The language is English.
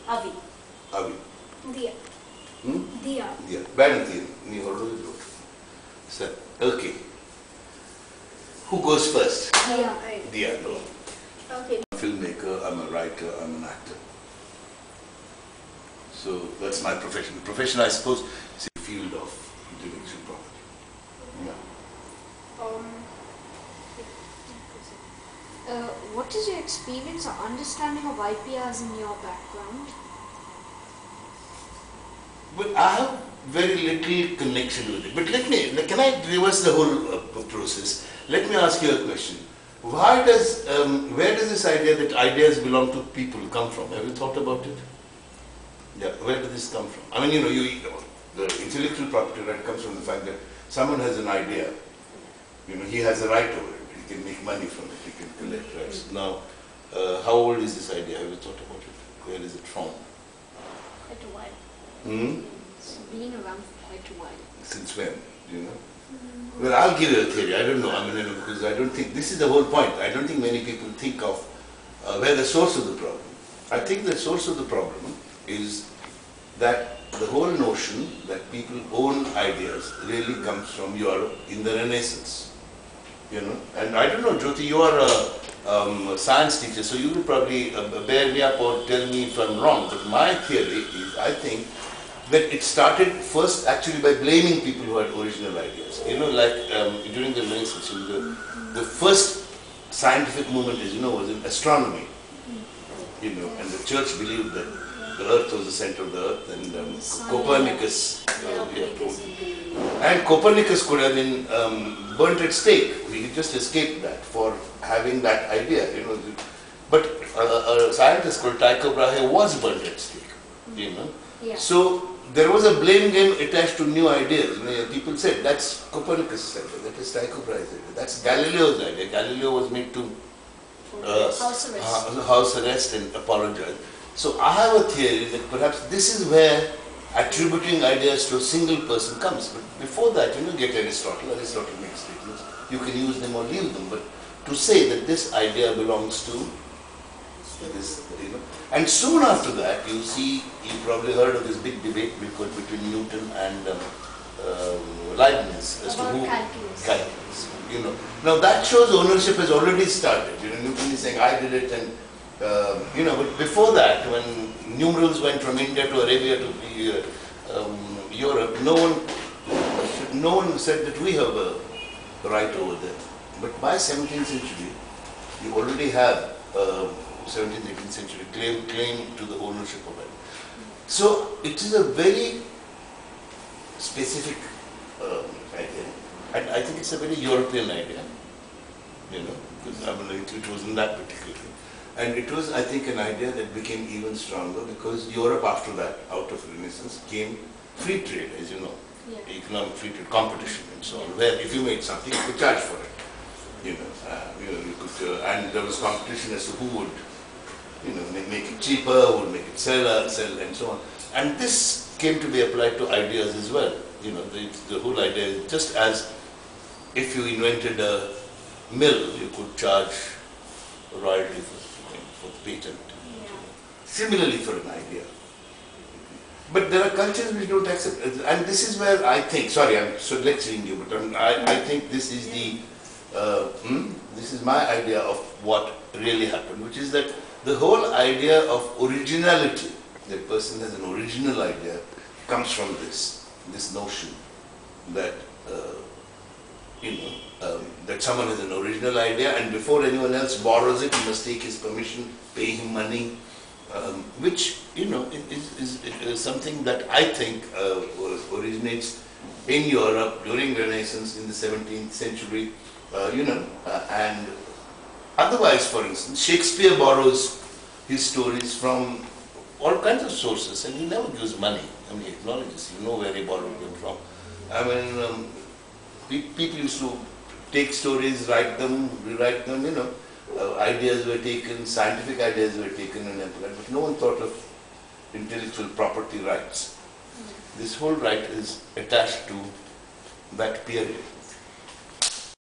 Avi. Avi. Diya. Diya. Diya. Banati. Nee hordu jo. So, okay. Who goes first? Diya. Diya. No. Okay. I'm a filmmaker, I'm a writer, I'm an actor. So that's my profession. Profession, I suppose, is the field of intellectual property. Yeah. What is your experience or understanding of IPRs in your background? But I have very little connection with it. But can I reverse the whole process? Let me ask you a question. Where does this idea that ideas belong to people come from? Have you thought about it? Yeah, where does this come from? I mean, the intellectual property right comes from the fact that someone has an idea. He has a right over it. He can make money from it. He can collect rights. Now, how old is this idea? Have you thought about it? Where is it from? Quite a while. It's been around for quite a while. Since when? Well, I'll give you a theory. I don't know. I mean, because I don't think this is the whole point. I don't think many people think of where the source of the problem. I think the source of the problem is that the whole notion that people own ideas really comes from Europe in the Renaissance. And I don't know, Jyoti, you are a science teacher, so you will probably bear me up or tell me if I'm wrong. But my theory is, I think, that it started first actually by blaming people who had original ideas. Like during the Renaissance, the first scientific movement, as you know, was in astronomy. And the church believed that the earth was the center of the earth, and Copernicus, and Copernicus could have been burnt at stake. He just escaped that for having that idea. But a scientist called Tycho Brahe was burnt at stake. So there was a blame game attached to new ideas. People said that's Copernicus' idea, that is Tycho Brahe's idea, that's Galileo's idea. Galileo was made to house arrest and apologize. So I have a theory that perhaps this is where attributing ideas to a single person comes. But before that, get Aristotle makes statements. You can use them or leave them. But to say that this idea belongs to this, And soon after that, you probably heard of this big debate between Newton and Leibniz as to who calculus. Now that shows ownership has already started. Newton is saying I did it, and but before that, when numerals went from India to Arabia to Europe, no one said that we have a right over there. But by 17th century, you already have 17th, 18th century claim to the ownership of it. So it is a very specific idea, and I think it's a very European idea. Because it wasn't that particular. And it was, I think, an idea that became even stronger because Europe after that, out of Renaissance, came free trade, as you know, economic free trade, competition and so on, where if you made something, you could charge for it. You could, and there was competition as to who would, make it cheaper, who would make it sell and so on. And this came to be applied to ideas as well. The whole idea is just as if you invented a mill, you could charge royalty for the patent. Similarly for an idea. But there are cultures which don't accept it. And this is where I think, sorry, I'm so lecturing you, but I think this is this is my idea of what really happened, which is that the whole idea of originality, that person has an original idea, comes from this notion that that someone has an original idea, and before anyone else borrows it, he must take his permission, pay him money, which is something that I think originates in Europe during Renaissance in the 17th century, and otherwise, for instance, Shakespeare borrows his stories from all kinds of sources, and he never gives money. I mean, he acknowledges, where he borrowed them from. I mean, people used to take stories, write them, rewrite them, ideas were taken, scientific ideas were taken and employed, but no one thought of intellectual property rights. This whole right is attached to that period.